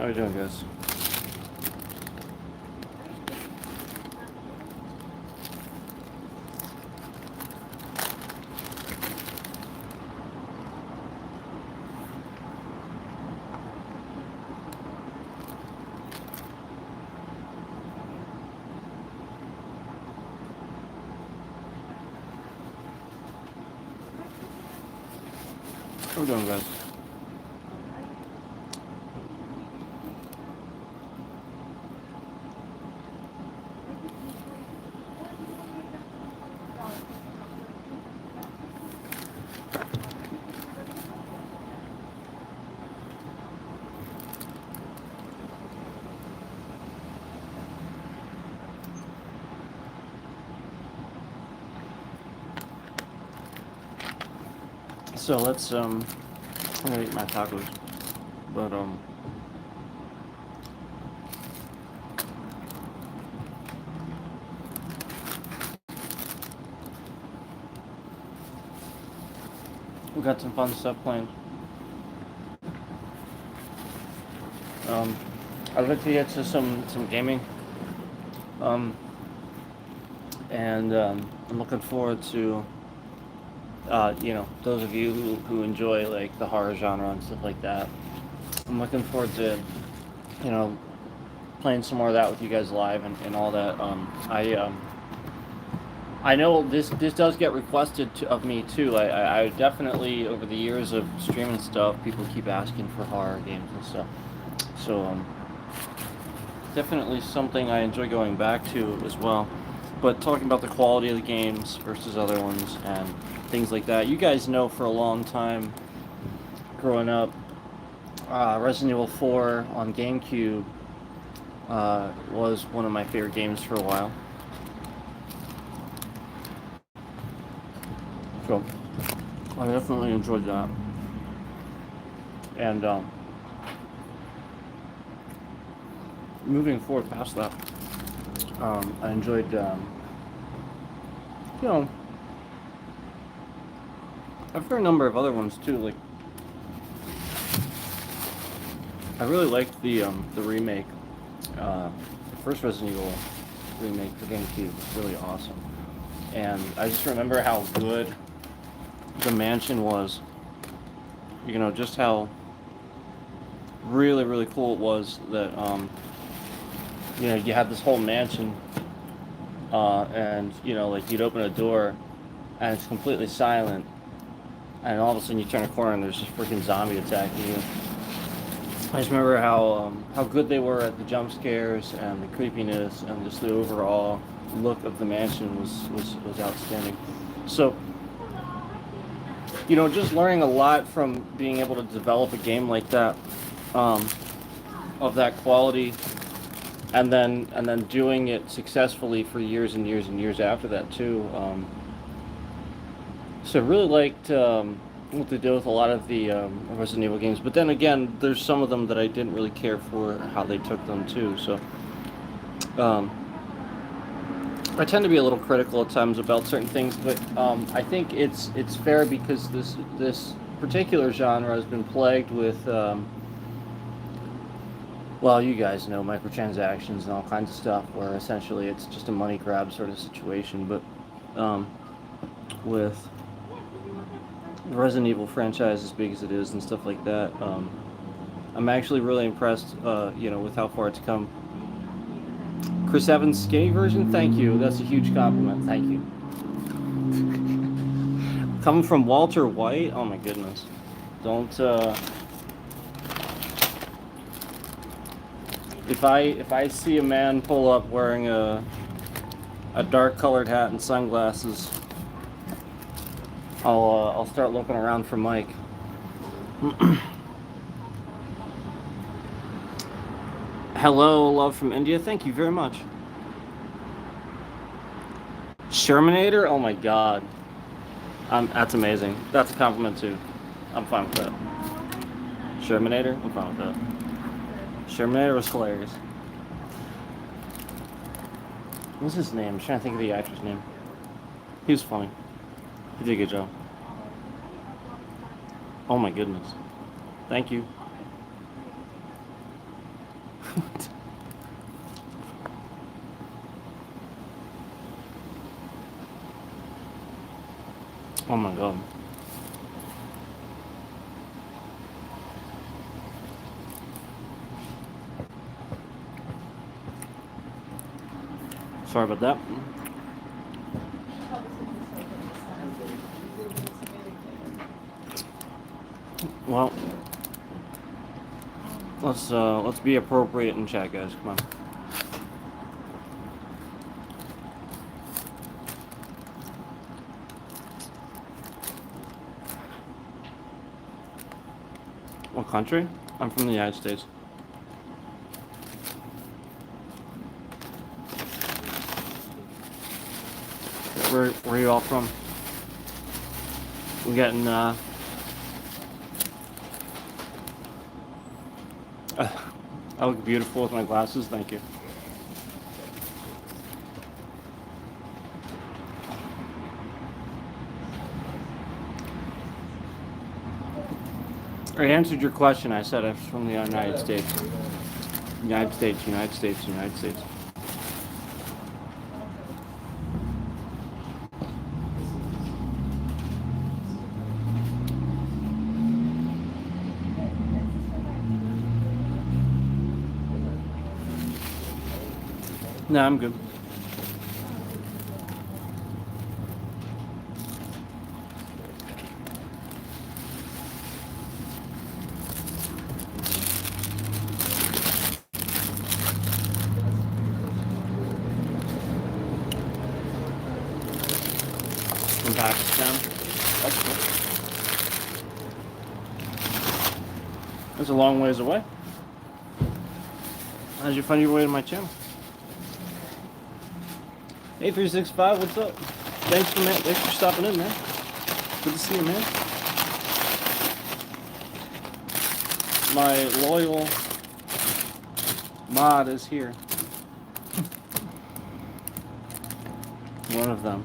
How you doing, guys? How we doing, guys? So let's I'm gonna eat my tacos, but we got some fun stuff planned. I'd like to get to some gaming, um, and I'm looking forward to those of you who enjoy like the horror genre and stuff like that. I'm looking forward to you know playing some more of that with you guys live and all that. I know this does get requested of me too. I definitely over the years of streaming stuff, people keep asking for horror games and stuff. So definitely something I enjoy going back to as well. But talking about the quality of the games versus other ones and things like that, you guys know for a long time, growing up, Resident Evil 4 on GameCube was one of my favorite games for a while. So I definitely enjoyed that. And moving forward past that, I enjoyed, you know, a fair number of other ones too. Like, I really liked the remake, the first Resident Evil remake for GameCube was really awesome. And I just remember how good the mansion was. You know, just how really, really cool it was that, you had this whole mansion, and, like you'd open a door and it's completely silent, and all of a sudden you turn a corner and there's this freaking zombie attacking you. I just remember how good they were at the jump scares and the creepiness and just the overall look of the mansion was outstanding. So, just learning a lot from being able to develop a game like that, of that quality, and then doing it successfully for years and years and years after that too. So I really liked what they did with a lot of the Resident Evil games, but then again, there's some of them that I didn't really care for how they took them too. So um, I tend to be a little critical at times about certain things, but I think it's fair because this particular genre has been plagued with well, you guys know microtransactions and all kinds of stuff, where essentially it's just a money grab sort of situation. But with the Resident Evil franchise as big as it is and stuff like that, I'm actually really impressed, with how far it's come. Chris Evans skinny version, thank you. That's a huge compliment. Thank you. Coming from Walter White, oh my goodness. Don't. If I see a man pull up wearing a dark colored hat and sunglasses, I'll start looking around for Mike. Hello, love from India. Thank you very much. Shermanator? Oh my god. That's amazing. That's a compliment too. I'm fine with that. Shermanator? I'm fine with that. Shermanator was hilarious. What's his name? I'm trying to think of the actor's name. He was funny. He did a good job. Oh my goodness. Thank you. Oh my god. Sorry about that. Well, let's be appropriate in chat, guys. Come on. What country? I'm from the United States. Where are you all from? I'm getting I look beautiful with my glasses, thank you. I answered your question. I said I'm from the United States. United States, United States, United States. No, I'm good. From Pakistan. That's cool. That's a long ways away. How'd you find your way to my channel? 8365, what's up? Thanks for stopping in, man. Good to see you, man. My loyal mod is here. One of them.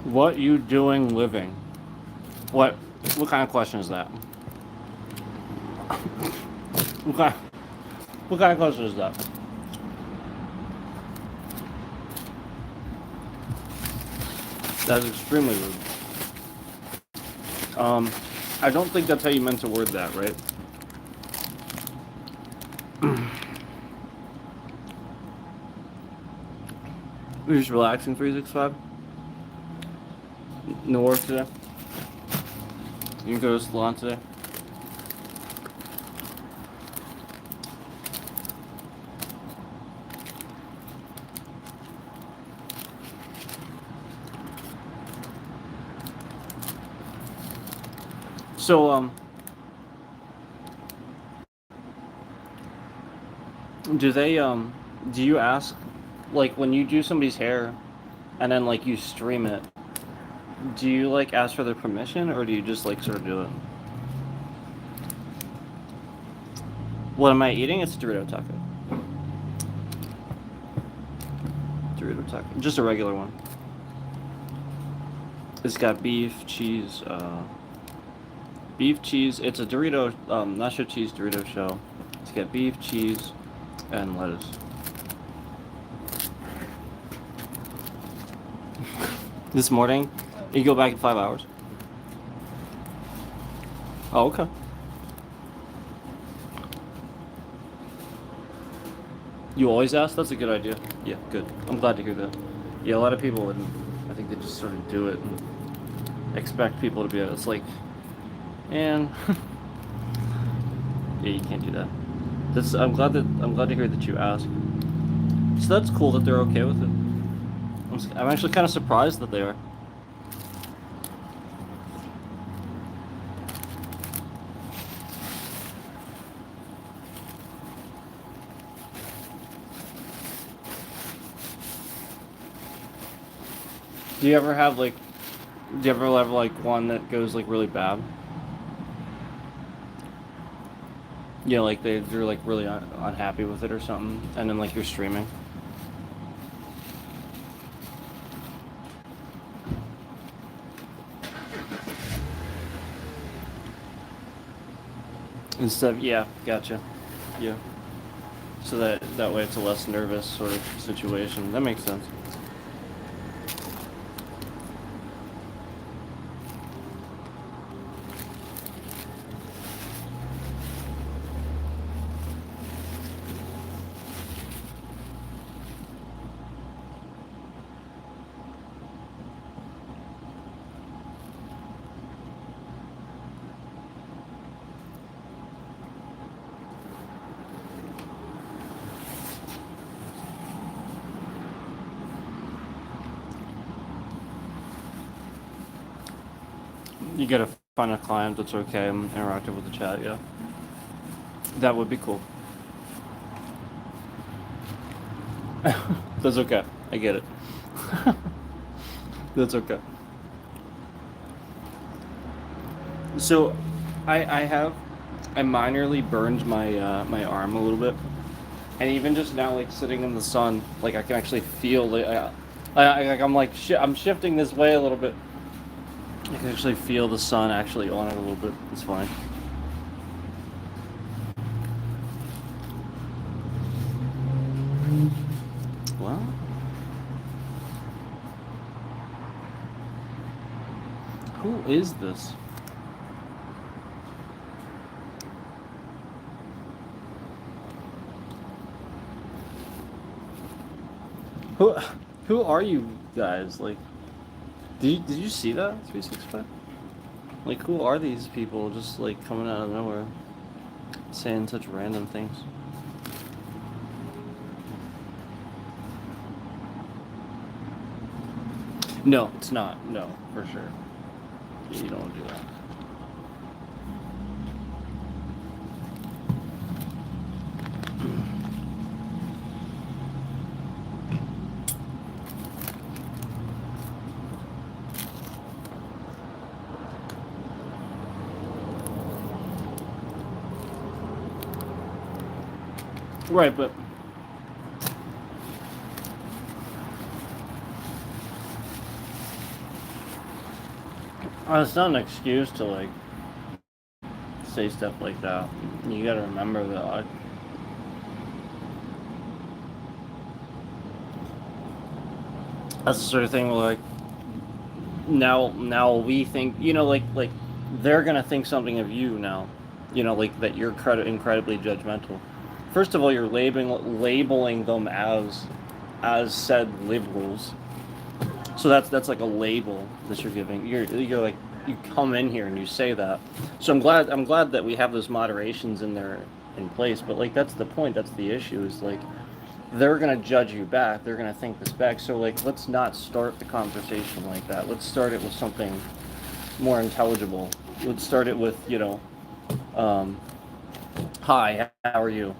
What you doing living? What kind of question is that? What kind of question is that? That's extremely rude. I don't think that's how you meant to word that, right? You're just relaxing 365? No work today? You can go to the salon today? So, do they, do you ask, like, when you do somebody's hair, and then, like, you stream it, do you, like, ask for their permission, or do you just, like, sort of do it? What am I eating? It's a Dorito taco. Dorito taco. Just a regular one. It's got beef, cheese, beef, cheese. It's a Dorito, nacho cheese Dorito shell. It's got beef, cheese, and lettuce. This morning? You go back in 5 hours? Oh, okay. You always ask? That's a good idea. Yeah, good. I'm glad to hear that. Yeah, a lot of people wouldn't. I think they just sort of do it and expect people to be. It's like, and yeah, you can't do that. I'm glad to hear that you ask. So that's cool that they're okay with it. I'm actually kind of surprised that they are. Do you ever have like one that goes like really bad? You know, like they're like really unhappy with it or something, and then like you're streaming. Instead of, yeah, gotcha. Yeah. So that way it's a less nervous sort of situation. That makes sense. You gotta find a client that's okay and interactive with the chat, yeah. That would be cool. That's okay. I get it. That's okay. So, I minorly burned my arm a little bit, and even just now, like sitting in the sun, like I can actually feel I'm like I'm shifting this way a little bit. I can actually feel the sun actually on it a little bit. It's fine. Well, who is this? Who who are you guys? Like, did you see that 365? Like, who are these people just like coming out of nowhere, saying such random things? No, it's not. No, for sure. You don't do that. Right, but it's not an excuse to like say stuff like that. You gotta remember that that's the sort of thing where like now we think, like they're gonna think something of you now, like that you're incredibly judgmental. First of all, you're labeling them as said liberals. So that's like a label that you're giving. You're like, you come in here and you say that. So I'm glad that we have those moderations in place. But like that's the point. That's the issue. Is like they're gonna judge you back. They're gonna think this back. So like let's not start the conversation like that. Let's start it with something more intelligible. Let's start it with hi, how are you,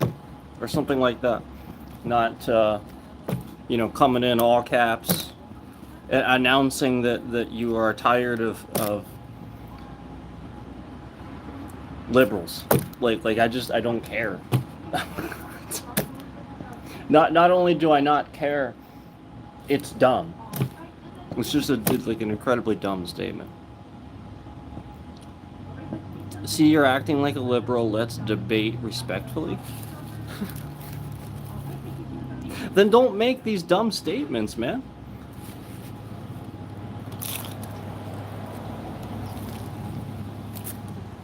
or something like that. Not coming in all caps, announcing that you are tired of liberals. Like I don't care. Not only do I not care, it's dumb. It's like an incredibly dumb statement. See, you're acting like a liberal. Let's debate respectfully. Then don't make these dumb statements, man.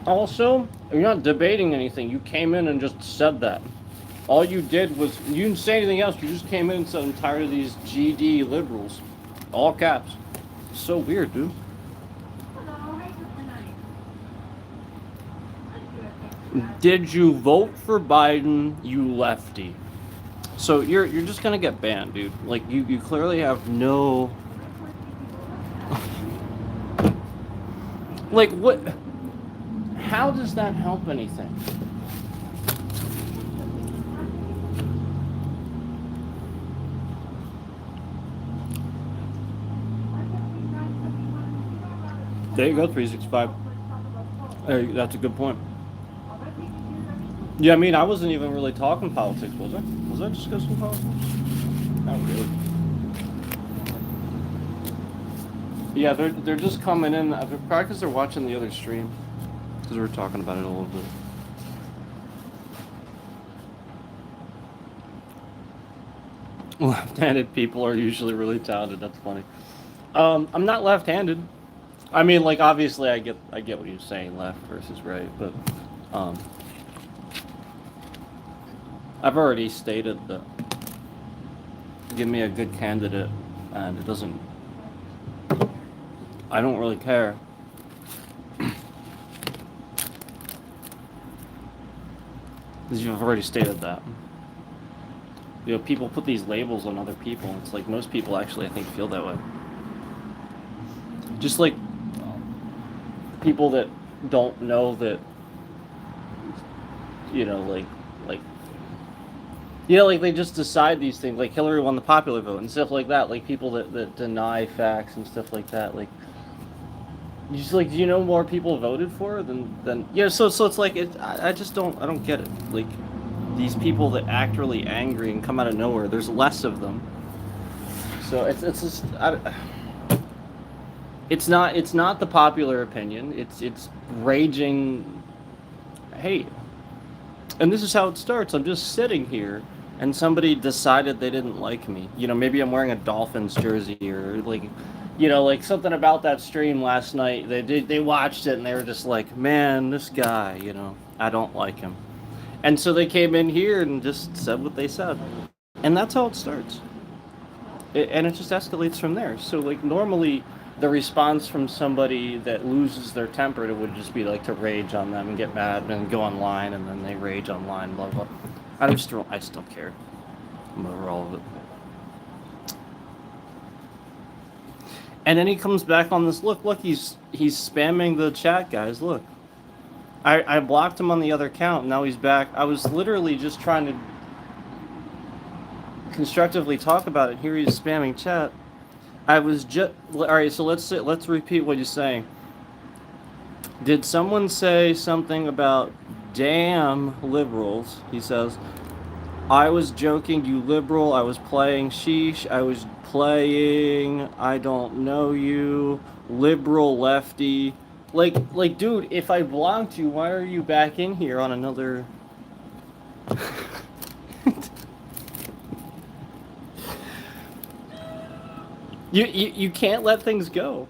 Also, you're not debating anything. You came in and just said that. All you did was, you didn't say anything else. You just came in and said, I'm tired of these GD liberals. All caps. So weird, dude. Did you vote for Biden, you lefty? So you're just gonna get banned, dude. Like you clearly have no like what, how does that help anything? There you go, 365. That's a good point. Yeah, I mean, I wasn't even really talking politics, was I? Was I discussing politics? Not really. Yeah, they're just coming in. Probably because they're watching the other stream, because we were talking about it a little bit. Left-handed people are usually really talented. That's funny. I'm not left-handed. I mean, like obviously, I get what you're saying, left versus right, but um, I've already stated that. Give me a good candidate, and it doesn't. I don't really care. Because you've already stated that. You know, people put these labels on other people. It's like most people actually, I think, feel that way. Just like people that don't know that, you know, like, like they just decide these things. Like Hillary won the popular vote and stuff like that. Like people that deny facts and stuff like that. Like, you just like, do you know more people voted for than yeah? So it's like I just don't get it. Like these people that act really angry and come out of nowhere. There's less of them. So it's just it's not the popular opinion. It's raging hate. And this is how it starts. I'm just sitting here, and somebody decided they didn't like me. You know, maybe I'm wearing a Dolphins jersey, or like, you know, like something about that stream last night. They watched it and they were just like, man, this guy, you know, I don't like him. And so they came in here and just said what they said, and that's how it starts. And it just escalates from there. So like normally the response from somebody that loses their temper would just be like to rage on them and get mad and go online, and then they rage online, blah blah. I just don't care over all of it. And then he comes back on this. Look, he's spamming the chat, guys. Look, I blocked him on the other account. Now he's back. I was literally just trying to constructively talk about it. Here he's spamming chat. I was just all right. So let's repeat what he's saying. Did someone say something about damn liberals? He says, I was joking, you liberal. I was playing sheesh. I was playing I don't know you, liberal lefty. Like, dude, if I blocked you, why are you back in here on another? You can't let things go.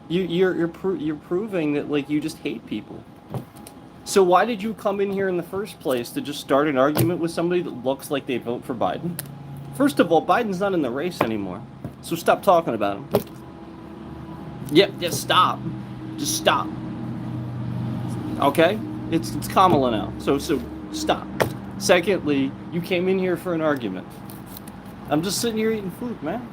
You're proving that like you just hate people. So why did you come in here in the first place, to just start an argument with somebody that looks like they vote for Biden? First of all, Biden's not in the race anymore, so stop talking about him. Yeah, stop. Just stop. Okay? It's Kamala now. So stop. Secondly, you came in here for an argument. I'm just sitting here eating food, man.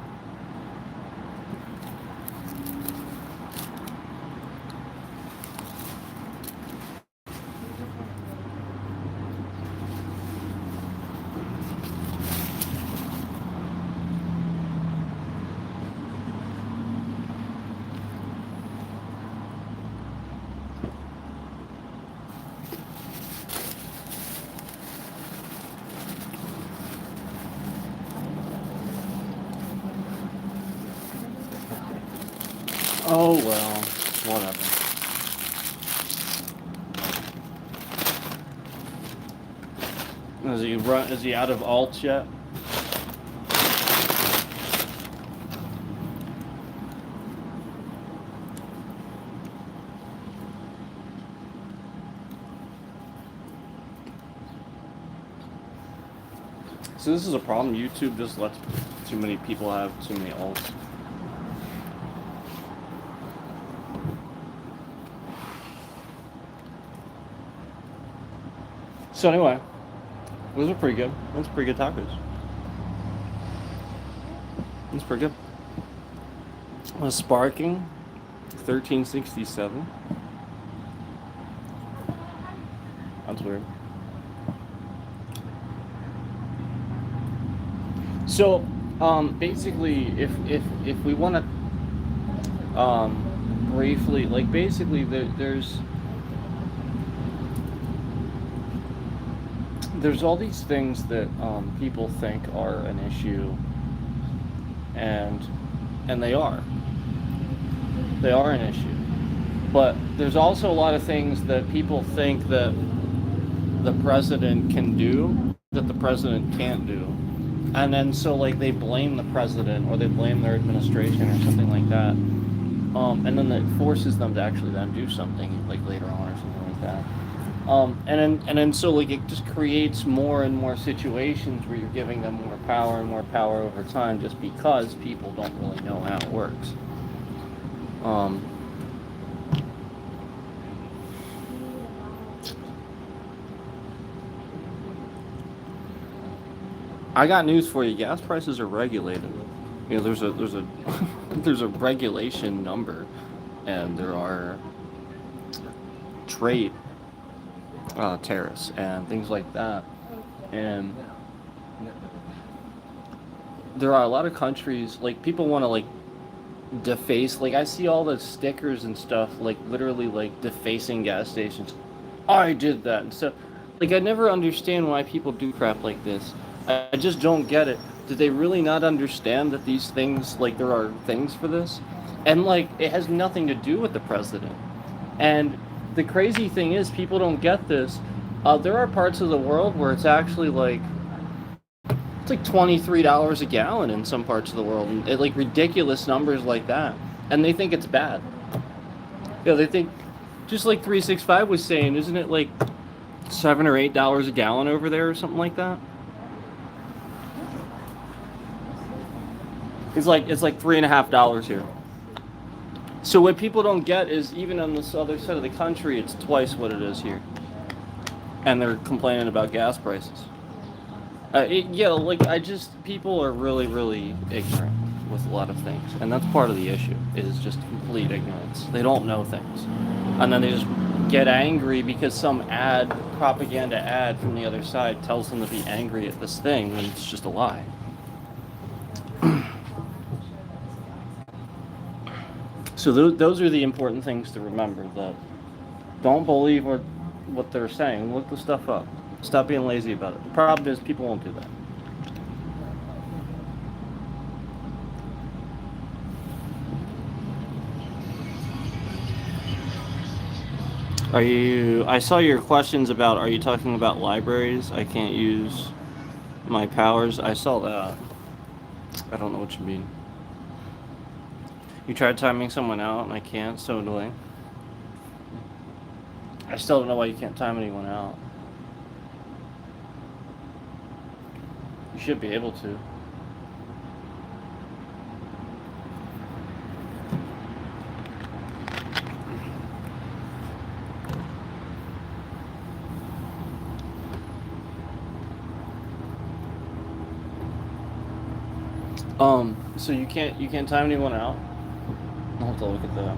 Oh well, whatever. Is he out of alt yet? So this is a problem. YouTube just lets too many people have too many alts. So anyway, those are pretty good. That's pretty good tacos. That's pretty good. A sparking 1367. That's weird. So, basically, if we want to, briefly, like, basically, there's all these things that people think are an issue, and they are an issue. But there's also a lot of things that people think that the president can do that the president can't do. And then so like they blame the president or they blame their administration or something like that. And then it forces them to actually then do something like later on or something like that. And then so like it just creates more and more situations where you're giving them more power and more power over time just because people don't really know how it works. Um, I got news for you. Gas prices are regulated. There's a there's a regulation number, and there are trade tariffs and things like that. And there are a lot of countries like people want to like deface. Like I see all the stickers and stuff like literally like defacing gas stations. I did that and stuff. Like I never understand why people do crap like this. I just don't get it. Did they really not understand that these things like there are things for this? And like it has nothing to do with the president. And the crazy thing is people don't get this. There are parts of the world where it's actually like it's like $23 a gallon in some parts of the world, and like ridiculous numbers like that, and they think it's bad. They think just like 365 was saying, isn't it like $7 or $8 a gallon over there or something like that? It's like $3.50 here. So what people don't get is even on this other side of the country, it's twice what it is here, and they're complaining about gas prices. Like people are really, really ignorant with a lot of things, and that's part of the issue. Is just complete ignorance. They don't know things, and then they just get angry because some propaganda ad from the other side tells them to be angry at this thing, when it's just a lie. So those are the important things to remember. That don't believe what they're saying. Look the stuff up. Stop being lazy about it. The problem is people won't do that. I saw your questions about, are you talking about libraries? I can't use my powers. I saw that. I don't know what you mean. You tried timing someone out and I can't, so annoying. I still don't know why you can't time anyone out. You should be able to. So you can't time anyone out? I'll have to look at that.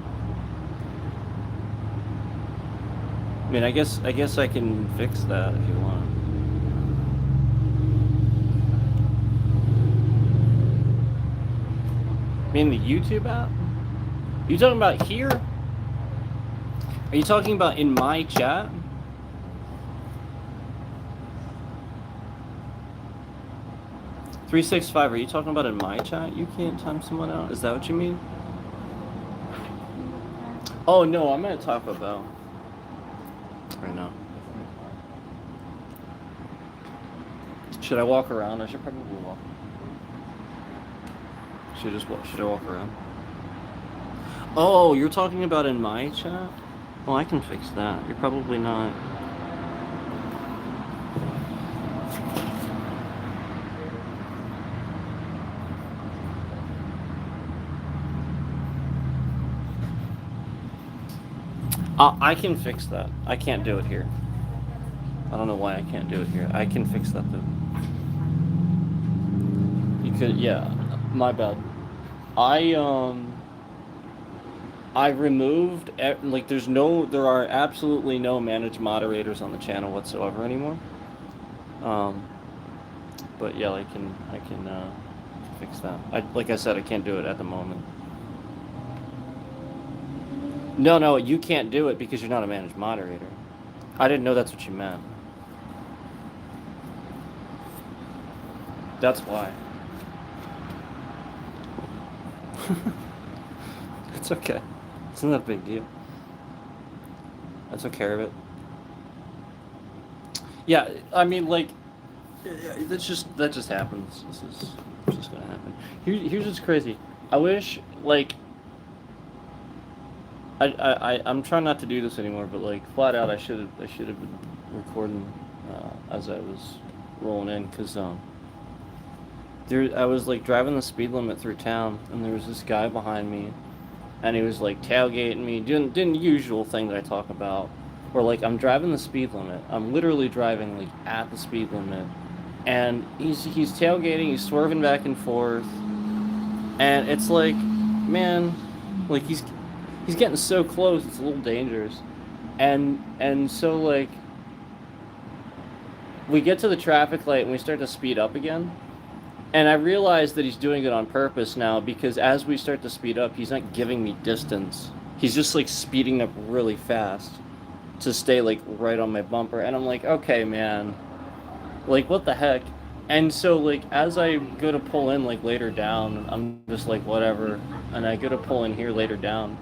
I mean, I guess I can fix that if you want. I mean, the YouTube app? Are you talking about here? Are you talking about in my chat? $365, are you talking about in my chat? You can't time someone out? Is that what you mean? Oh no, I'm at Taco Bell right now. Should I walk around? I should probably walk. Should I walk around? Oh, you're talking about in my chat? Well, I can fix that. You're probably not. I can fix that. I can't do it here. I don't know why I can't do it here. I can fix that though. You could, yeah. My bad. I I removed like there are absolutely no managed moderators on the channel whatsoever anymore. Um, but yeah, I can fix that. Like I said, I can't do it at the moment. No, you can't do it because you're not a managed moderator. I didn't know that's what you meant. That's why. It's okay. It's not a big deal. I took care of it. Yeah, I mean, like, that just happens. This is just gonna happen. Here's what's crazy. I wish like I'm trying not to do this anymore, but like flat out, I should have been recording as I was rolling in, cause there I was like driving the speed limit through town, and there was this guy behind me, and he was like tailgating me, doing the usual thing that I talk about, where like I'm driving the speed limit, I'm literally driving like at the speed limit, and he's tailgating, he's swerving back and forth, and it's like, man, like he's getting so close, it's a little dangerous, and so like we get to the traffic light and we start to speed up again. And I realize that he's doing it on purpose now, because as we start to speed up, he's not giving me distance. He's just like speeding up really fast to stay like right on my bumper. And I'm like, okay, man, like what the heck? And so like as I go to pull in like later down, I'm just like whatever. And I go to pull in here later down.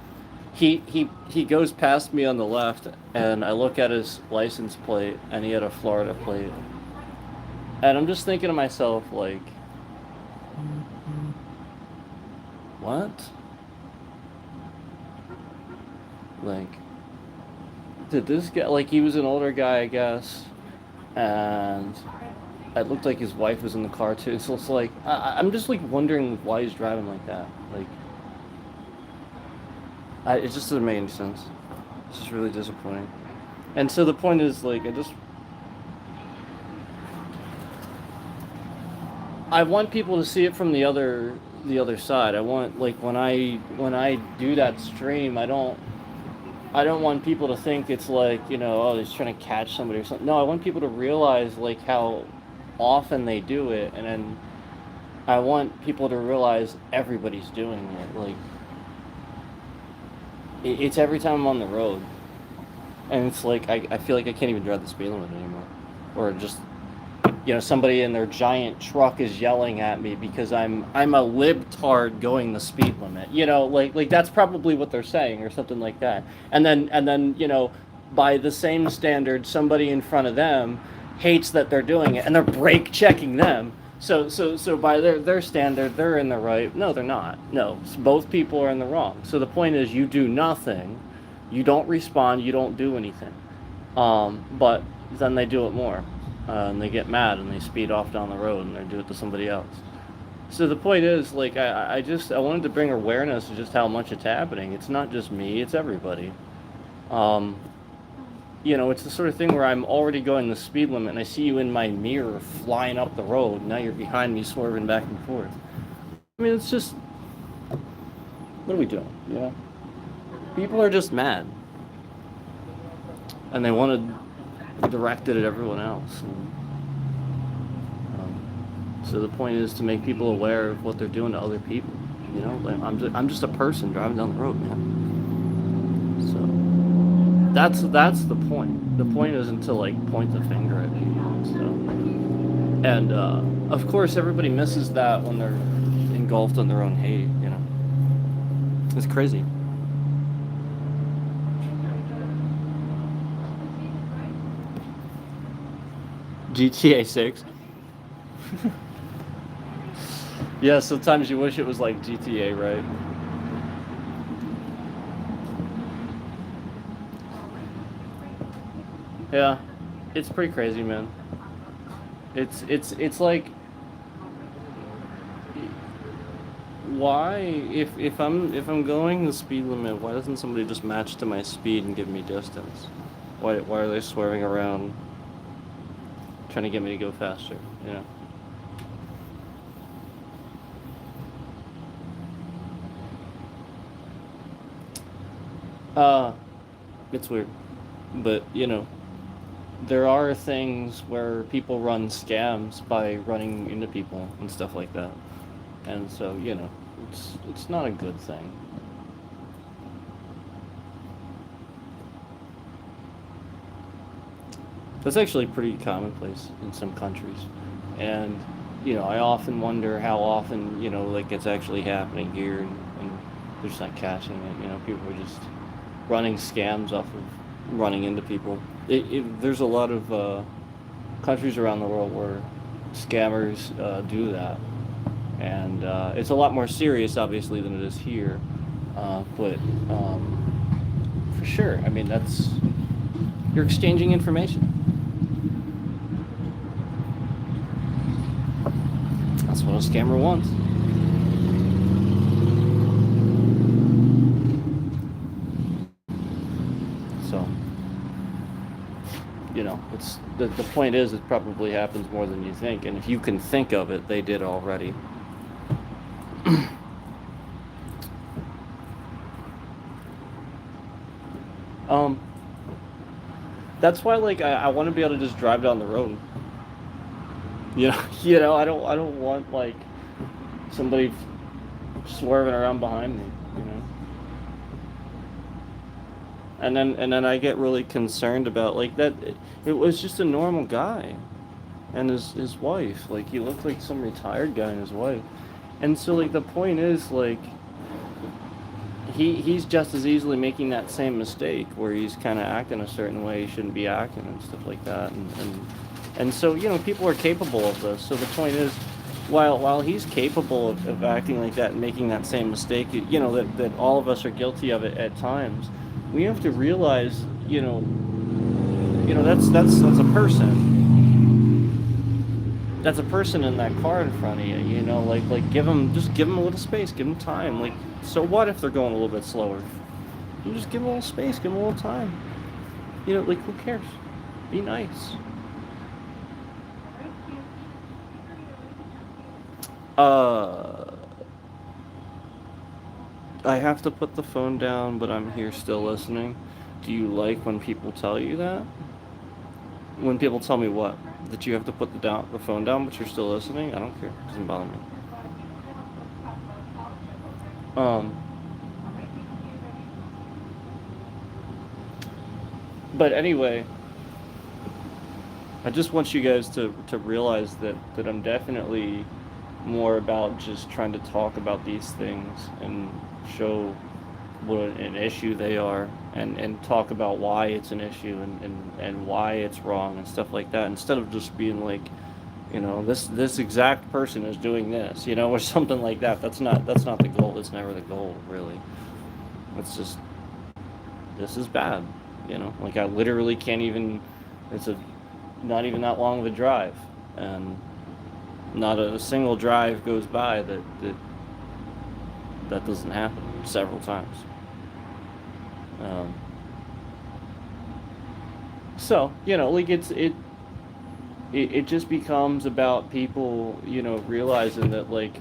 He goes past me on the left, and I look at his license plate, and he had a Florida plate. And I'm just thinking to myself like, what? Like, did this guy, like, he was an older guy, I guess, and it looked like his wife was in the car too. So it's like, I'm just like wondering why he's driving like that. Like, it just doesn't make any sense. It's just really disappointing. And so the point is, like, I want people to see it from the other side. I want like when I do that stream, I don't want people to think it's like, oh, he's trying to catch somebody or something. No, I want people to realize like how often they do it, and then I want people to realize everybody's doing it. Like it's every time I'm on the road, and it's like I feel like I can't even drive the speed limit anymore, or just somebody in their giant truck is yelling at me because I'm a libtard going the speed limit. Like that's probably what they're saying or something like that. And then by the same standard, somebody in front of them hates that they're doing it, and they're brake checking them. So by their standard, they're in the right. No, they're not. No, both people are in the wrong. So the point is, you do nothing, you don't respond, you don't do anything. But then they do it more. And they get mad and they speed off down the road and they do it to somebody else. So the point is, like, I wanted to bring awareness to just how much it's happening. It's not just me; it's everybody. Um, it's the sort of thing where I'm already going the speed limit, and I see you in my mirror flying up the road. Now you're behind me, swerving back and forth. I mean, it's just, what are we doing? People are just mad, and they want to direct it at everyone else. So the point is to make people aware of what they're doing to other people. Like I'm just a person driving down the road, man. So that's the point. The point isn't to like point the finger at people. So, and of course everybody misses that when they're engulfed in their own hate. It's crazy. GTA 6. Yeah, sometimes you wish it was like GTA, right? Yeah, it's pretty crazy, man. It's like, why, if I'm going the speed limit, why doesn't somebody just match to my speed and give me distance? Why are they swerving around trying to get me to go faster? Uh, it's weird, but there are things where people run scams by running into people and stuff like that, and so it's not a good thing. That's actually pretty commonplace in some countries, and I often wonder how often like it's actually happening here, and they're just not catching it. People are just running scams off of running into people. There's a lot of countries around the world where scammers do that, and it's a lot more serious, obviously, than it is here. But for sure, I mean, that's you're exchanging information. That's what a scammer wants. So, it's the point is it probably happens more than you think, and if you can think of it, they did already. um, that's why, like, I want to be able to just drive down the road. I don't want like somebody swerving around behind me. You know, and then I get really concerned about like that. It was just a normal guy, and his wife. Like he looked like some retired guy and his wife. And so like the point is like he's just as easily making that same mistake where he's kind of acting a certain way he shouldn't be acting and stuff like that. And so people are capable of this. So the point is, while he's capable of acting like that and making that same mistake, that all of us are guilty of it at times. We have to realize, that's a person. That's a person in that car in front of you. Like give them a little space, give them time. Like, so what if they're going a little bit slower? You just give them a little space, give them a little time. Like who cares? Be nice. I have to put the phone down, but I'm here still listening. Do you like when people tell you that? When people tell me what? That you have to put the phone down, but you're still listening? I don't care. It doesn't bother me. Um, but anyway, I just want you guys to realize that I'm definitely more about just trying to talk about these things and show what an issue they are, and talk about why it's an issue, and why it's wrong and stuff like that, instead of just being like, this exact person is doing this, or something like that. That's not the goal. It's never the goal, really. It's just, this is bad. Like I literally can't even. It's not even that long of a drive, and not a single drive goes by that doesn't happen several times. Um, so like it just becomes about people realizing that, like,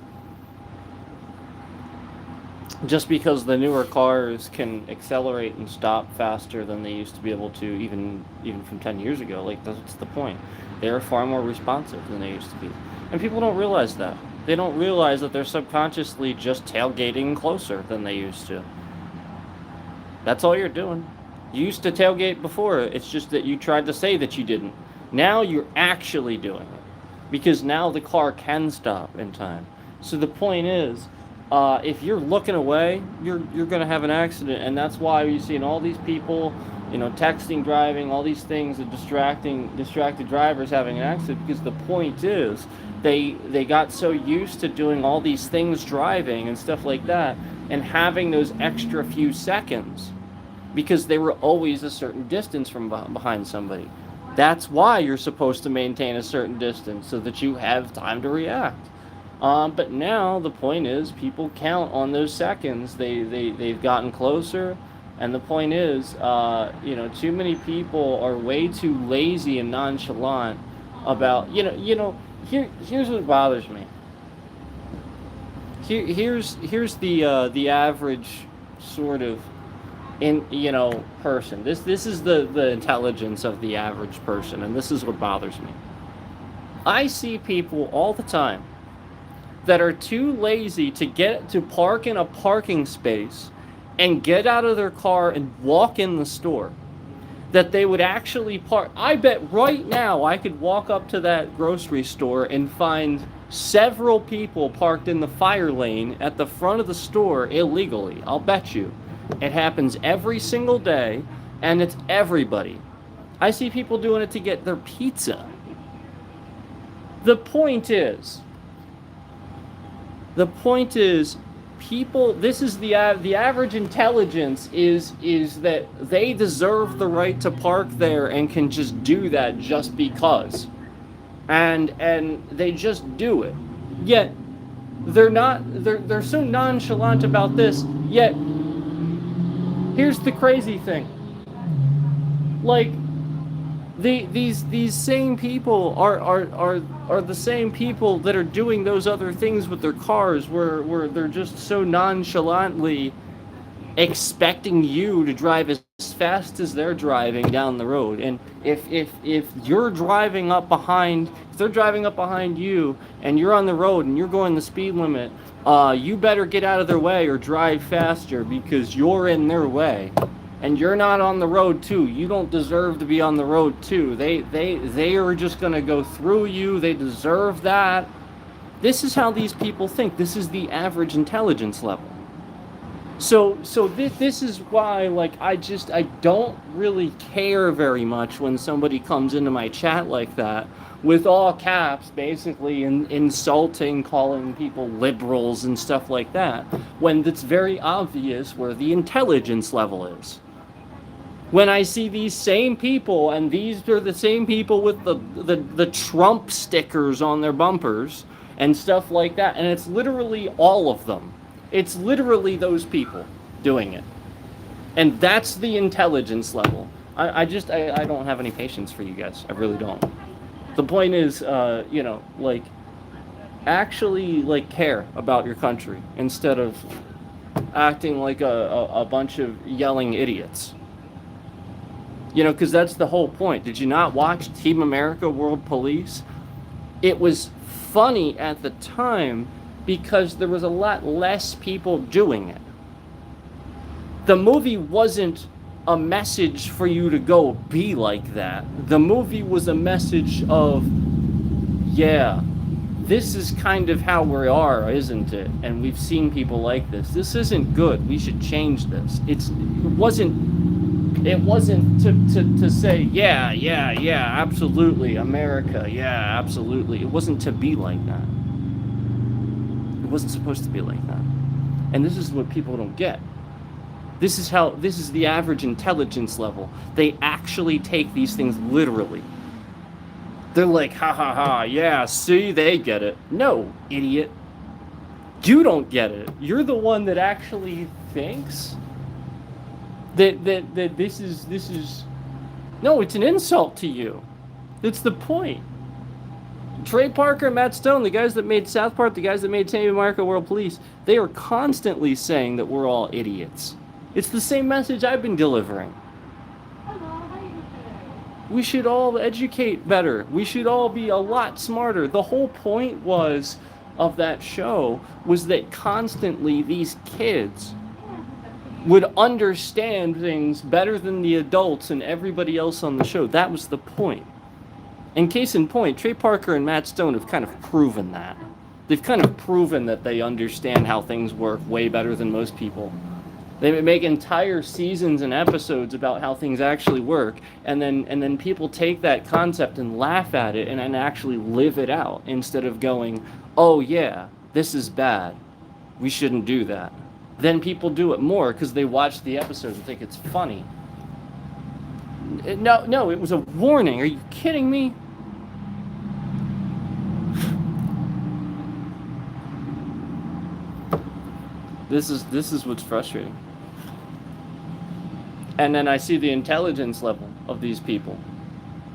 just because the newer cars can accelerate and stop faster than they used to be able to, even from 10 years ago, like that's the point. They're far more responsive than they used to be, and people don't realize that. They don't realize that they're subconsciously just tailgating closer than they used to. That's all you're doing. You used to tailgate before. It's just that you tried to say that you didn't. Now you're actually doing it, because now the car can stop in time. So the point is, if you're looking away, you're going to have an accident, and that's why you're seeing all these people, texting, driving, all these things, and distracted drivers having an accident. Because the point is, they got so used to doing all these things, driving and stuff like that, and having those extra few seconds, because they were always a certain distance from behind somebody. That's why you're supposed to maintain a certain distance, so that you have time to react. But now the point is, people count on those seconds. They've gotten closer, and the point is, too many people are way too lazy and nonchalant about, here's what bothers me. Here's the average sort of person. This is the intelligence of the average person, and this is what bothers me. I see people all the time that are too lazy to get to park in a parking space and get out of their car and walk in the store. That they would actually park. I bet right now I could walk up to that grocery store and find several people parked in the fire lane at the front of the store illegally. I'll bet you. It happens every single day, and it's everybody. I see people doing it to get their pizza. The point is, people. This is the average intelligence is that they deserve the right to park there and can just do that just because, and they just do it. Yet they're not. They're so nonchalant about this. Yet here's the crazy thing. Like these same people are the same people that are doing those other things with their cars where they're just so nonchalantly expecting you to drive as fast as they're driving down the road. And if you're driving up behind, if they're driving up behind you and you're on the road and you're going the speed limit, you better get out of their way or drive faster because you're in their way. And you're not on the road too. You don't deserve to be on the road too. They are just going to go through you. They deserve that. This is how these people think. This is the average intelligence level. So this is why, like, I don't really care very much when somebody comes into my chat like that with all caps, basically insulting, calling people liberals and stuff like that, when it's very obvious where the intelligence level is. When I see these same people, and these are the same people with the Trump stickers on their bumpers and stuff like that, and it's literally all of them. It's literally those people doing it. And that's the intelligence level. I don't have any patience for you guys. I really don't. The point is, like, actually, like, care about your country instead of acting like a bunch of yelling idiots. You know, because that's the whole point. Did you not watch Team America World Police? It was funny at the time because there was a lot less people doing it. The movie wasn't a message for you to go be like that. The movie was a message of, yeah, this is kind of how we are, isn't it? And we've seen people like this. This isn't good. We should change this. It wasn't to say, yeah, absolutely, America, yeah, absolutely. It wasn't to be like that. It wasn't supposed to be like that. And this is what people don't get. This is the average intelligence level. They actually take these things literally. They're like, ha ha ha, yeah, see, they get it. No, idiot. You don't get it. You're the one that actually thinks that this is no, it's an insult to you. It's the point. Trey Parker and Matt Stone, the guys that made South Park, the guys that made Team America World Police, they are constantly saying that we're all idiots. It's the same message I've been delivering. We should all educate better. We should all be a lot smarter. The whole point of that show was that constantly these kids would understand things better than the adults and everybody else on the show. That was the point. And case in point, Trey Parker and Matt Stone have kind of proven that. They've kind of proven that they understand how things work way better than most people. They make entire seasons and episodes about how things actually work, and then people take that concept and laugh at it and actually live it out instead of going, oh yeah, this is bad. We shouldn't do that. Then people do it more because they watch the episodes and think it's funny. No, it was a warning. Are you kidding me? This is what's frustrating. And then I see the intelligence level of these people,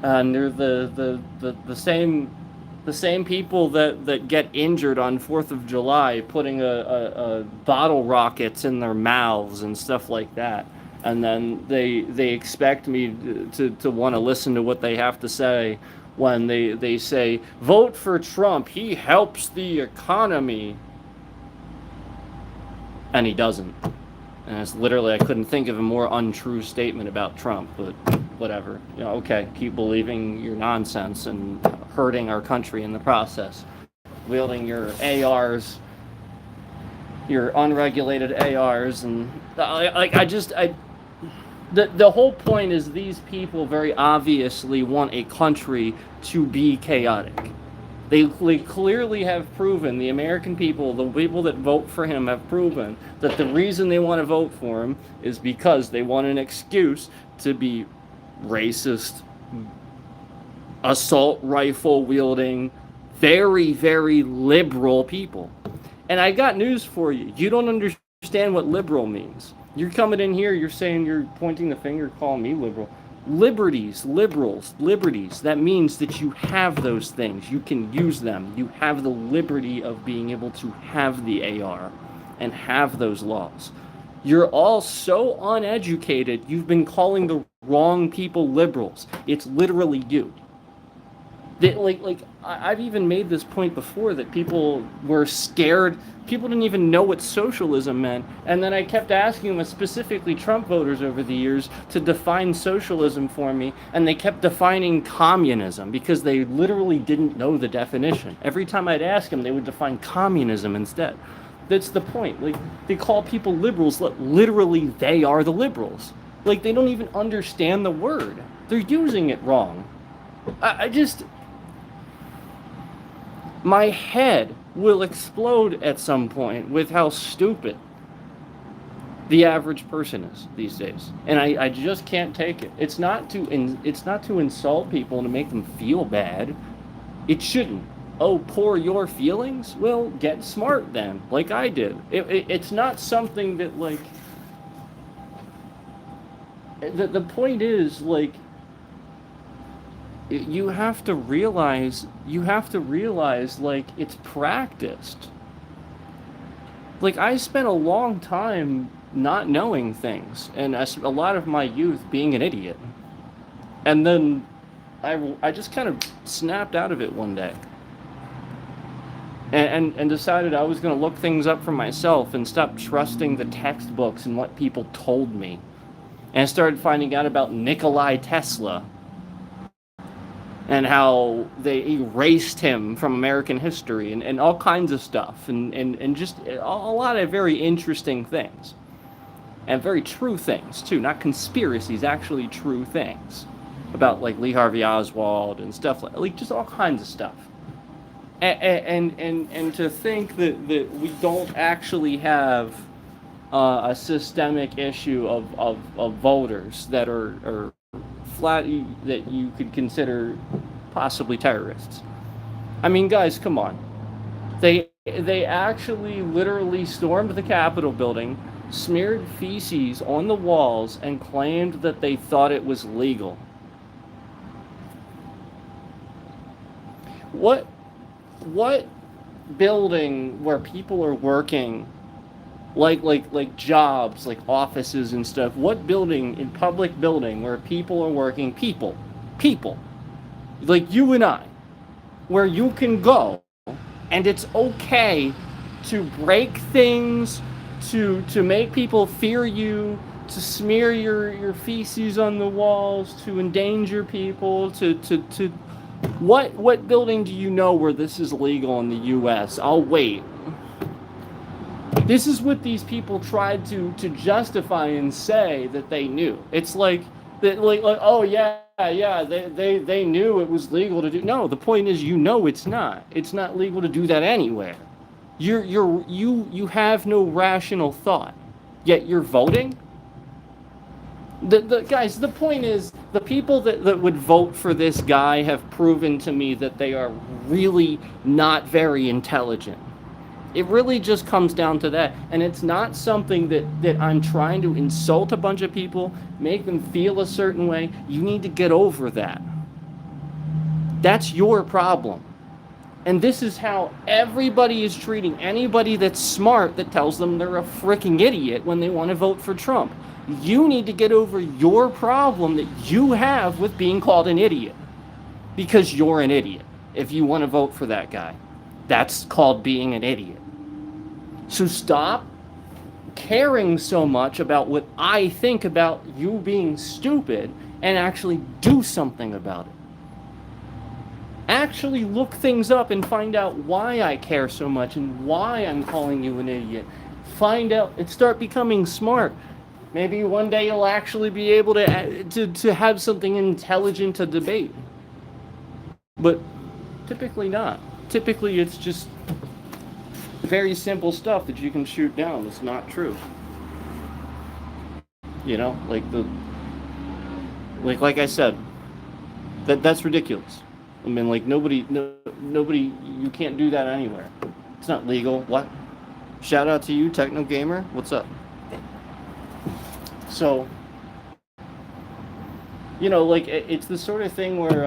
and they're the same people that get injured on 4th of July putting a bottle rockets in their mouths and stuff like that. And then they expect me to want to listen to what they have to say when they say, vote for Trump, he helps the economy. And he doesn't. And it's literally, I couldn't think of a more untrue statement about Trump, but whatever. You know, okay, keep believing your nonsense and hurting our country in the process. Wielding your ARs, your unregulated ARs, and the whole point is these people very obviously want a country to be chaotic. They clearly have proven, the American people, the people that vote for him have proven that the reason they want to vote for him is because they want an excuse to be racist, assault rifle wielding, very, very liberal people. And I got news for you. You don't understand what liberal means. You're coming in here, you're saying, you're pointing the finger, calling me liberal. Liberties, liberals, liberties. That means that you have those things. You can use them. You have the liberty of being able to have the AR and have those laws. You're all so uneducated, you've been calling the wrong people liberals. It's literally you. I've even made this point before that people were scared. People didn't even know what socialism meant. And then I kept asking them, specifically Trump voters over the years, to define socialism for me. And they kept defining communism because they literally didn't know the definition. Every time I'd ask them, they would define communism instead. That's the point. Like, they call people liberals. Literally, they are the liberals. Like, they don't even understand the word. They're using it wrong. I just... My head will explode at some point with how stupid the average person is these days, and I just can't take it. It's not to insult people and to make them feel bad. It shouldn't. Oh, poor your feelings? Well, get smart then, like I did. It's not something that, like... The point is, like, you have to realize, like, it's practiced. Like, I spent a long time not knowing things, and a lot of my youth being an idiot. And then I just kind of snapped out of it one day. And decided I was going to look things up for myself and stop trusting the textbooks and what people told me. And I started finding out about Nikola Tesla and how they erased him from American history and all kinds of stuff and just a lot of very interesting things. And very true things, too. Not conspiracies, actually true things. About, like, Lee Harvey Oswald and stuff like just all kinds of stuff. And to think that we don't actually have a systemic issue of voters that are flat, that you could consider possibly terrorists. I mean, guys, come on. They actually literally stormed the Capitol building, smeared feces on the walls, and claimed that they thought it was legal. What building where people are working, like jobs, like offices and stuff, what building, in public building where people are working, people, like you and I, where you can go and it's okay to break things, to make people fear you, to smear your feces on the walls, to endanger people, to what building do you know where this is legal in the US? I'll wait. This is what these people tried to justify and say that they knew. It's like oh yeah, they knew it was legal to do. No, the point is, you know, it's not. It's not legal to do that anywhere. You have no rational thought, yet you're voting. Guys, the point is, the people that would vote for this guy have proven to me that they are really not very intelligent. It really just comes down to that. And it's not something that I'm trying to insult a bunch of people, make them feel a certain way. You need to get over that. That's your problem. And this is how everybody is treating anybody that's smart that tells them they're a freaking idiot when they want to vote for Trump. You need to get over your problem that you have with being called an idiot. Because you're an idiot if you want to vote for that guy. That's called being an idiot. So stop caring so much about what I think about you being stupid and actually do something about it. Actually look things up and find out why I care so much and why I'm calling you an idiot. Find out and start becoming smart. Maybe one day you'll actually be able to have something intelligent to debate. But typically not. typically it's just very simple stuff that you can shoot down. It's not true. You know, like I said, that's ridiculous. I mean, like nobody, you can't do that anywhere. It's not legal. What? Shout out to you, Techno Gamer. What's up? So, you know, like it's the sort of thing where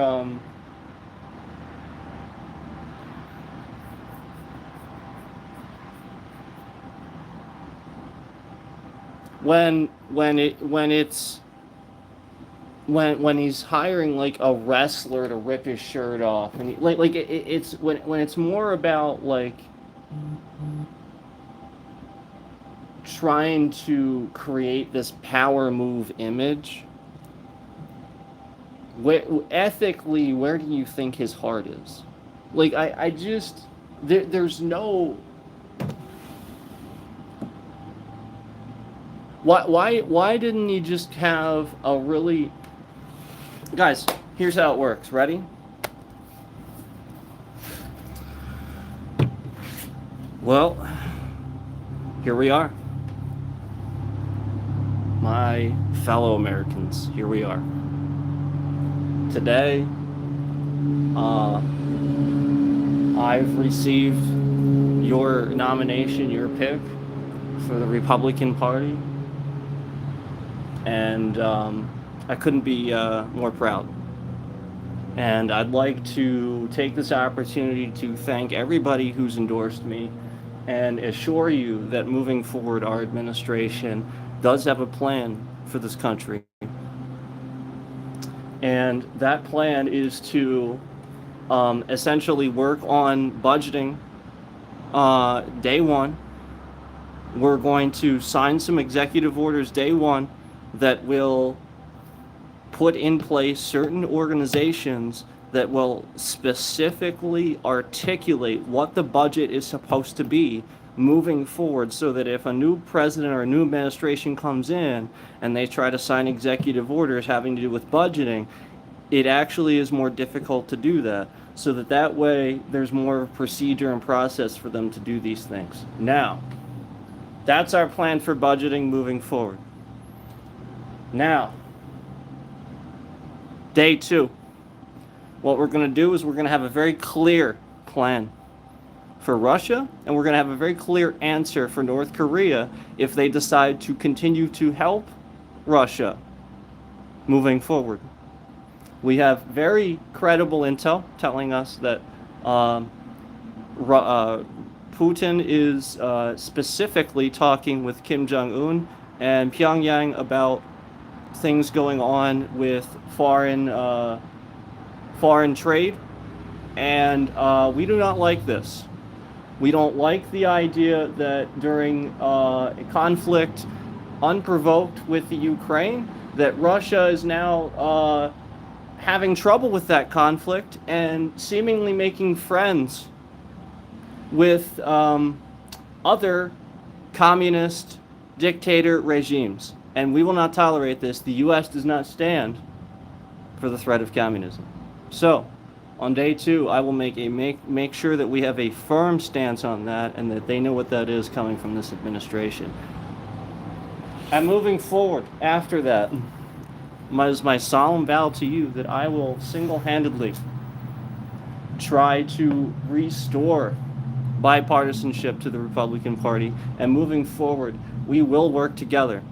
when he's hiring like a wrestler to rip his shirt off, and it's when it's more about like trying to create this power move image. Ethically, where do you think his heart is? Like I just there's no. Why didn't he just have a really... Guys, here's how it works. Ready? Well, here we are. My fellow Americans, here we are. Today, I've received your nomination, your pick for the Republican Party. And I couldn't be more proud. And I'd like to take this opportunity to thank everybody who's endorsed me and assure you that moving forward, our administration does have a plan for this country. And that plan is to essentially work on budgeting day one. We're going to sign some executive orders day one that will put in place certain organizations that will specifically articulate what the budget is supposed to be moving forward, so that if a new president or a new administration comes in and they try to sign executive orders having to do with budgeting, it actually is more difficult to do that, so that way there's more procedure and process for them to do these things. Now, that's our plan for budgeting moving forward. Now, day two. What we're going to do is we're going to have a very clear plan for Russia, and we're going to have a very clear answer for North Korea if they decide to continue to help Russia moving forward. We have very credible intel telling us that Putin is specifically talking with Kim Jong-un and Pyongyang about things going on with foreign trade, and we do not like this. We don't like the idea that during a conflict unprovoked with the Ukraine, that Russia is now having trouble with that conflict and seemingly making friends with other communist dictator regimes. And we will not tolerate this. The U.S. does not stand for the threat of communism. So, on day two, I will make sure that we have a firm stance on that, and that they know what that is coming from this administration. And moving forward, after that, is my solemn vow to you that I will single-handedly try to restore bipartisanship to the Republican Party, and moving forward, we will work together.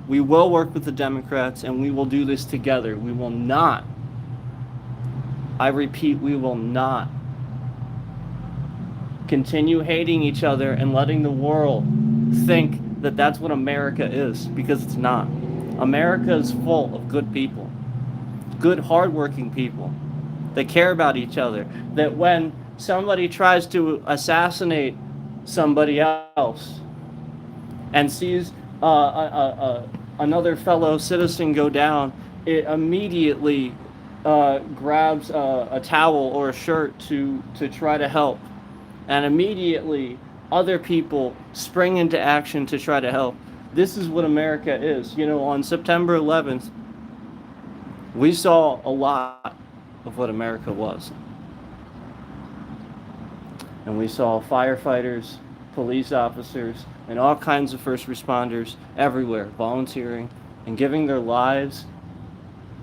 We will work with the Democrats, and we will do this together. We will not, I repeat, we will not continue hating each other and letting the world think that that's what America is, because it's not. America is full of good people, good, hardworking people that care about each other, that when somebody tries to assassinate somebody else and sees another fellow citizen go down, it immediately grabs a towel or a shirt to try to help. And immediately other people spring into action to try to help. This is what America is. You know, on September 11th, we saw a lot of what America was. And we saw firefighters, police officers, and all kinds of first responders everywhere volunteering and giving their lives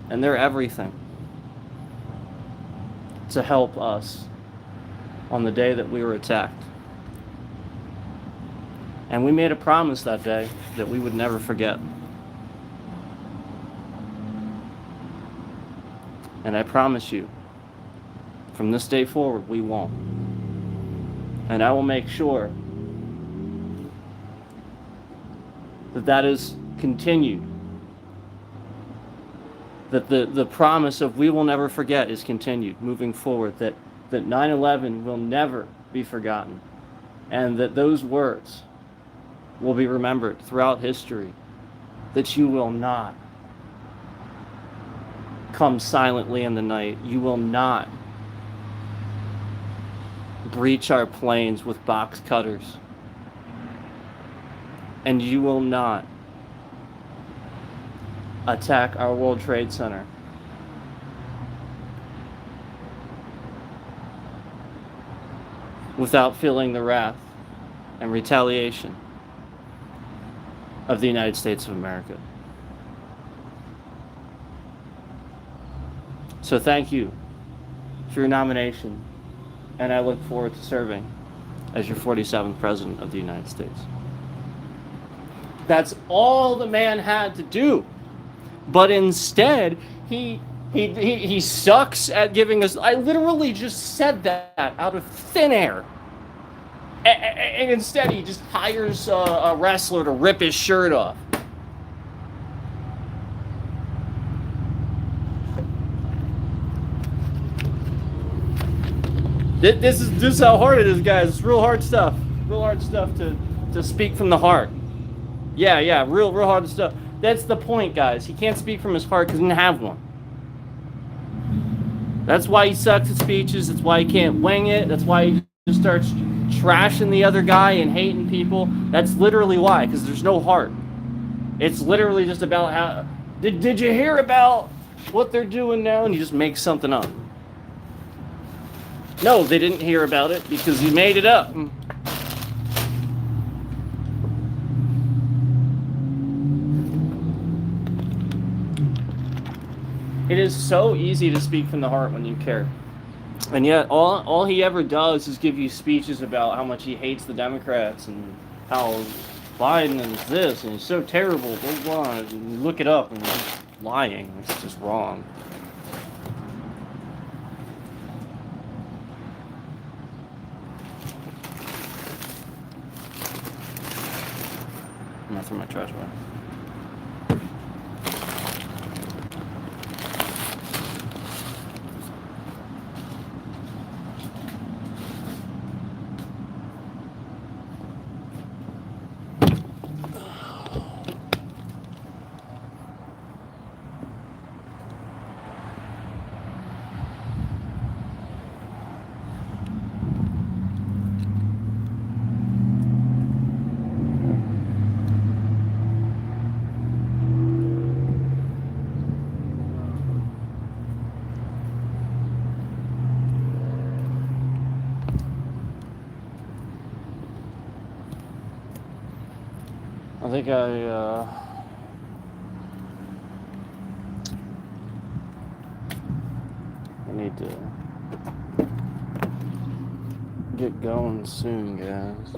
and their everything to help us on the day that we were attacked. And we made a promise that day that we would never forget. And I promise you, from this day forward, we won't. And I will make sure that that is continued. That the promise of we will never forget is continued moving forward. That 9/11 will never be forgotten. And that those words will be remembered throughout history. That you will not come silently in the night. You will not breach our planes with box cutters. And you will not attack our World Trade Center. Without feeling the wrath and retaliation of the United States of America. So thank you for your nomination, and I look forward to serving as your 47th President of the United States. That's all the man had to do. But instead, he sucks at giving us... I literally just said that out of thin air. And instead, he just hires a wrestler to rip his shirt off. This is how hard it is, guys. It's real hard stuff. Real hard stuff to speak from the heart. Yeah, real hard stuff. That's the point, guys. He can't speak from his heart because he didn't have one. That's why he sucks at speeches. That's why he can't wing it. That's why he just starts trashing the other guy and hating people. That's literally why, because there's no heart. It's literally just about how... Did you hear about what they're doing now? And you just make something up. No, they didn't hear about it because you made it up. It is so easy to speak from the heart when you care. And yet, all he ever does is give you speeches about how much he hates the Democrats and how Biden is this and he's so terrible, blah, blah. And you look it up and he's lying. It's just wrong. I'm gonna throw my trash away. I think I need to get going soon, guys.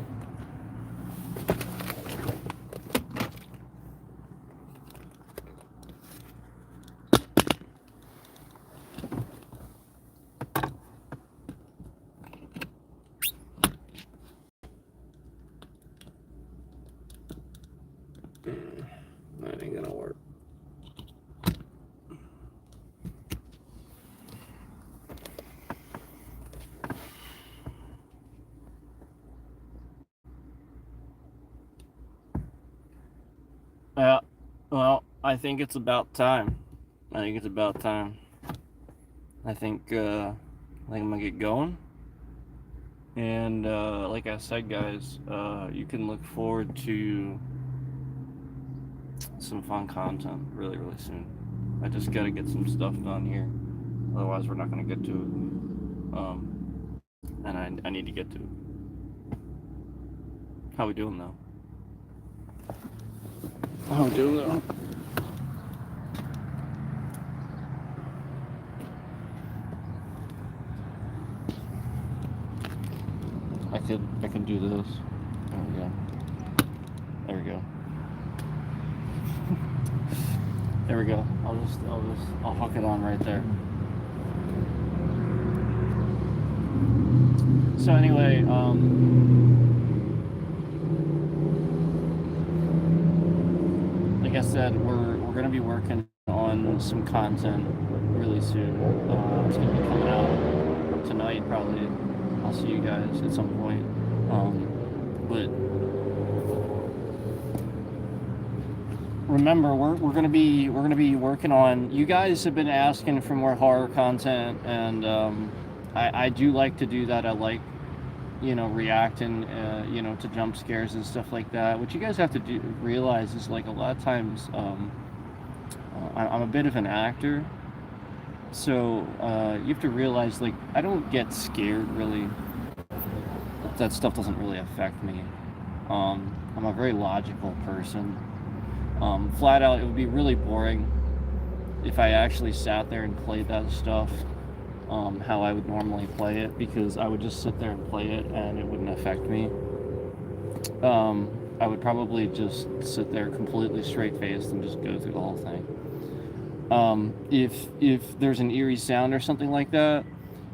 That ain't gonna work. Well, I think it's about time. I think I'm gonna get going. And like I said, guys, you can look forward to some fun content really soon. I just gotta get some stuff done here. Otherwise, we're not gonna get to it. and I need to get to it. How we doing though? How we doing though? I could do this. There we go. There we go. There we go. I'll hook it on right there. So anyway, like I said, we're gonna be working on some content really soon. It's gonna be coming out tonight probably. I'll see you guys at some point. But remember, we're gonna be working on. You guys have been asking for more horror content, and I do like to do that. I like, reacting, to jump scares and stuff like that. What you guys have to realize is, like, a lot of times, I'm a bit of an actor, so you have to realize, like, I don't get scared really. That stuff doesn't really affect me. I'm a very logical person. Flat out, it would be really boring if I actually sat there and played that stuff how I would normally play it, because I would just sit there and play it and it wouldn't affect me. I would probably just sit there completely straight-faced and just go through the whole thing. If there's an eerie sound or something like that,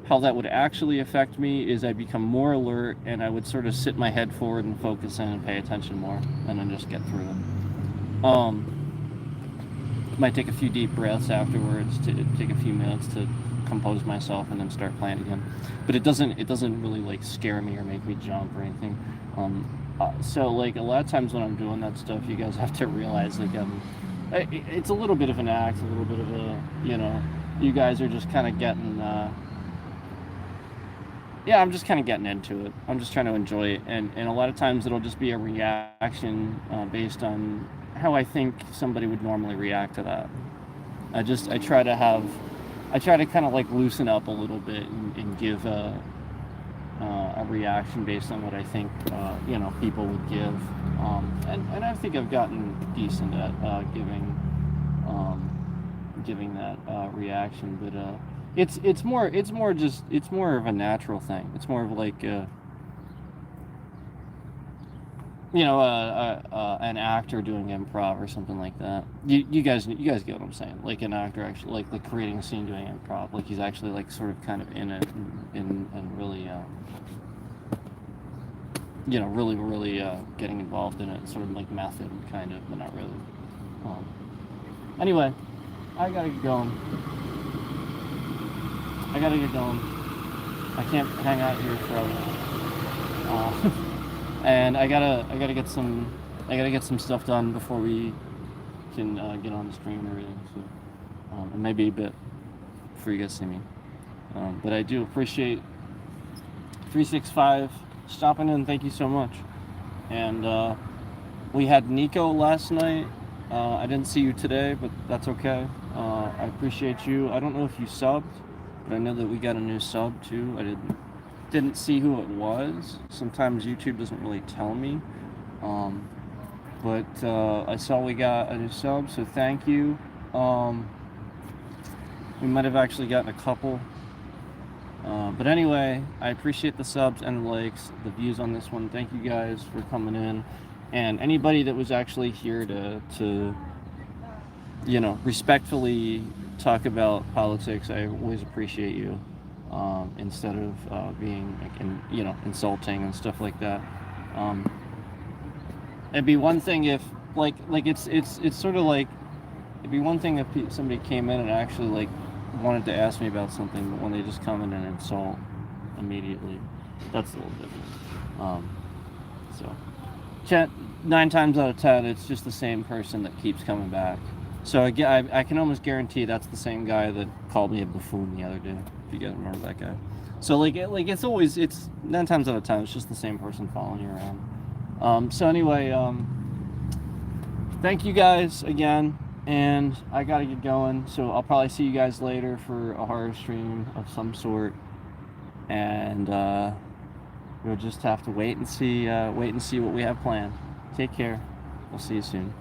how that would actually affect me is I become more alert, and I would sort of sit my head forward and focus in and pay attention more, and then just get through it. Might take a few deep breaths afterwards, to take a few minutes to compose myself, and then start playing again. But it doesn't really, like, scare me or make me jump or anything. So, like, a lot of times when I'm doing that stuff, you guys have to realize, like, it's a little bit of an act, a little bit of a, you guys are just kind of getting, I'm just kind of getting into it. I'm just trying to enjoy it, and a lot of times it'll just be a reaction based on how I think somebody would normally react to that. I try to kind of, like, loosen up a little bit and give a reaction based on what I think people would give, and I think I've gotten decent at giving that reaction, but it's more of a natural thing. It's more of like an actor doing improv or something like that. You guys get what I'm saying? Like, an actor actually, like creating a scene doing improv, like he's actually, like, sort of kind of in it and really really getting involved in it, sort of like method kind of, but not really. Anyway, I gotta get going. I can't hang out here forever. And I gotta get some stuff done before we can get on the stream and everything. So, and maybe a bit before you guys see me. But I do appreciate 365 stopping in. Thank you so much. And we had Nico last night. I didn't see you today, but that's okay. I appreciate you. I don't know if you subbed, but I know that we got a new sub too. I didn't see who it was. Sometimes YouTube doesn't really tell me. But I saw we got a new sub, so thank you. We might have actually gotten a couple. But anyway, I appreciate the subs and the likes, the views on this one. Thank you guys for coming in. And anybody that was actually here to respectfully talk about politics, I always appreciate you. Instead of being, like, insulting and stuff like that. It'd be one thing if, like it's sort of like, it'd be one thing if somebody came in and actually, like, wanted to ask me about something, but when they just come in and insult immediately, that's a little different. So, chat, 9 times out of 10, it's just the same person that keeps coming back. So I can almost guarantee that's the same guy that called me a buffoon the other day, if you guys remember that guy. So, like it's 9 times out of 10, it's just the same person following you around. So anyway, thank you guys again, and I gotta get going, so I'll probably see you guys later for a horror stream of some sort. and we'll just have to wait and see what we have planned. Take care. We'll see you soon.